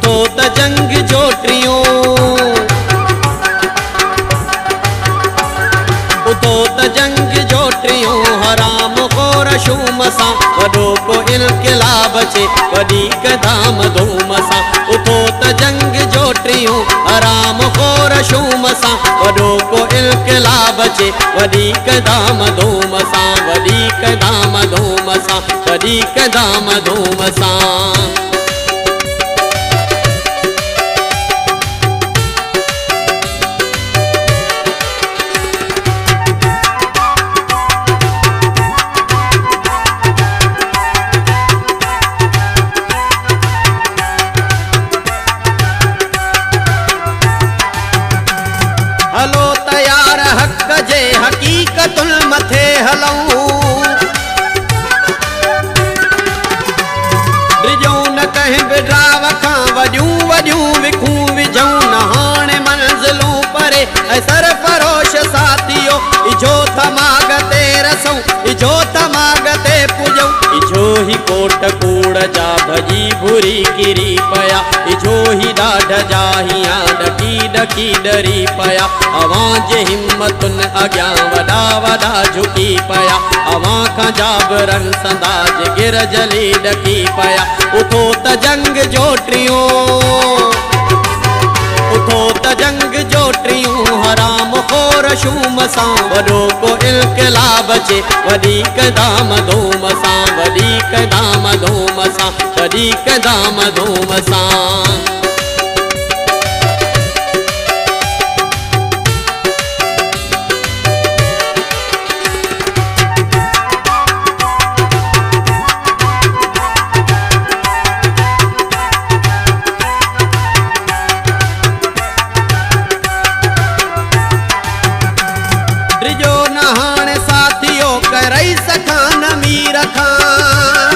उथो त जंग जोटियूं, उथो त जंग जोटियूं हराम खोर शूम सां, वॾो को इनक़िलाब अचे वधीक धाम धूम सां। उथो त जंग जोटियूं हराम खोर शूम सां, वॾो को इनक़िलाब अचे वधीक धाम धूम सां, वधीक धाम धूम सां, वधीक धाम धूम सां। हलो तयार हक़ जे हक़ीक़तुल मथे हलऊं, ड्रिजूं न कंहिं बि ड्राव खां वॾियूं वॾियूं विखूं विझूं न हाणे मंज़िलूं परे ऐं सरफरोश साथियो, इजो थमाग ते रसूं, इजो थमाग ते पुॼूं, इजो ही कोट कूड़ जा भॼी भुरी किरी पिया, इजो ही ॾाढ जा हियां ॾकी ॾकी डरी पिया, अवां जे हिम्मतुन अॻियां वॾा वॾा झुकी पिया, अवां खां जाबरन संदा जे गिर जली ॾकी पिया। उथो त जंग जोटियूं, उथो त जंग जोटियूं हराम खोर शूम सां, वॾो को इनक़िलाब अचे वधीक धाम धूम सां, वधीक धाम धूम सां, वधीक धाम धूम सां। ड्रिजो न हाणे साथियो करई सखां न मीर खां,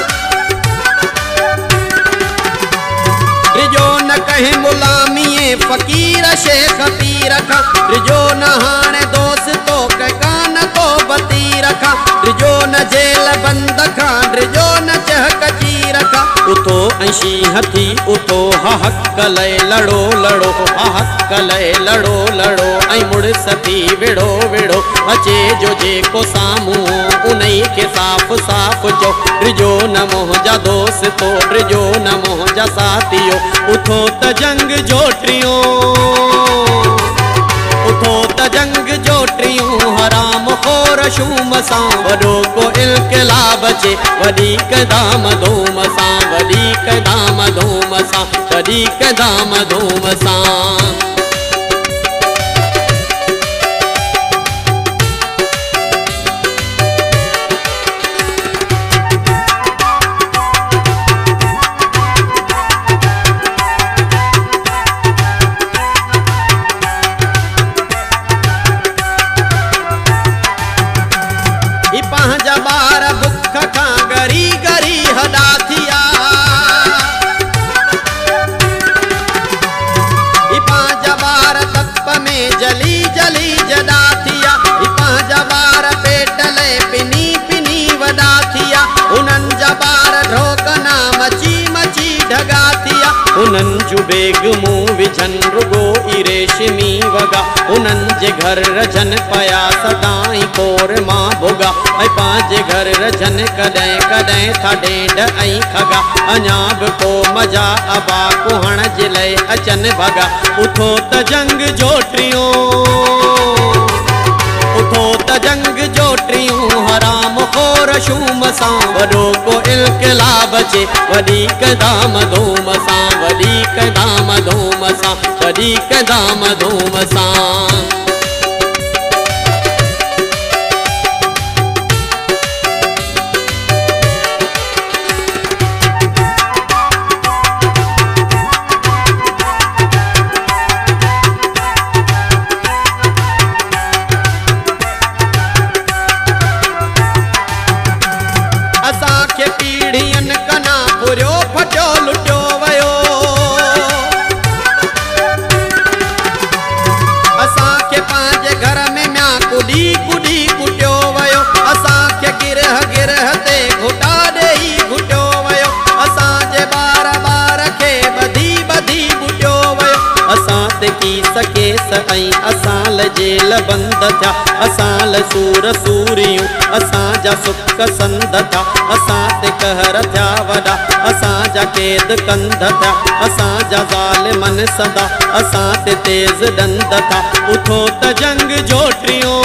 ड्रिजो न कहीं गुलामीए फ़कीर शेख पीर खां, ड्रिजो न हाणे दोस्तो कान को बतीर खां, ड्रिजो न जेल बंद खां, ड्रिजो न चहक चीर खां। उथो ऐं हथी उथो हक़ लए लड़ो लड़ो, हक़ लए लड़ो लड़ो ऐं मुड़िस थी विड़ो विड़ो, अचे जो जेको साम्हूं उन्ही खे साफ़ साफ़ चओ, ड्रिजो न मुंहिंजा दोस्तो, ड्रिजो न मुंहिंजा साथियो। उथो त जंग जोटियूं, उथो त जंग जोटियूं हराम खोर शूम सां, वॾो को इनक़िलाब अचे वधीक धाम धूम सां, वधीक धाम धूम सां, वधीक धाम धूम सां। पंहिंजा ॿार बुख खां गरी गरी हॾा थिया, पंहिंजा ॿार तप में जली जली जॾा थिया, पंहिंजा ॿार पेट लाइ पिनी पिनी वॾा थिया, उन्हनि जा ॿार ढोकना मची मची ढगा थिया, उन्हनि जूं बेगमूं विझनि रुगो ई रेशमी वॻा, उन्हनि जे घर रजनि पिया सदाई कोर मां भुगा, ऐं पंहिंजे घर रजनि कॾहिं कॾहिं था ॾेढ ऐं खगा, अञा बि को मज़ा अबा कुहण जे लाइ अचनि भॻा। उथो त जंग जोटियूं, उथो त जंग जोटियूं हराम खोर शूम सां, वॾो को इनक़िलाब अचे वधीक धाम धूम सां, वधीक धाम धूम सां, वधीक धाम धूम सां। असांखे पीढ़ियुनि कना पुरियो फटियो लुटियो वियो, केस ऐं असाल जेल बंद थिया असाल सूर सूरियूं असांजा सुख संद था असां ते कहर थिया वॾा असांजा क़ैद कंद था असांजा ज़ालिमन सदा असां ते तेज़ डंद था उथो त जंग जो टियों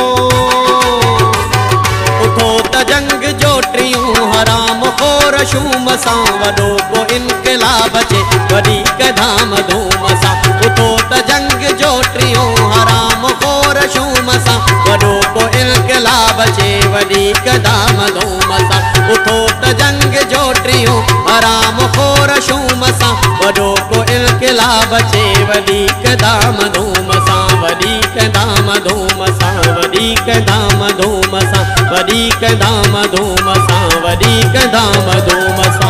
उथो त जंग जो टियों हराम खोर शूम सां वॾो को इनकलाब अचे वॾी धाम धूम सां उथो त जंग जो टियों हराम खोर शूम सां वॾो को इनकलाब अचे वॾी धाम धूम सां उथो त जंग जो टियों हराम खोर शूम सां वॾो को इनकलाब अचे वॾी धाम धूम सां वॾी धाम धूम सां वॾी धाम धूम सां वॾी धाम धूम सां वॾी धाम धूम सां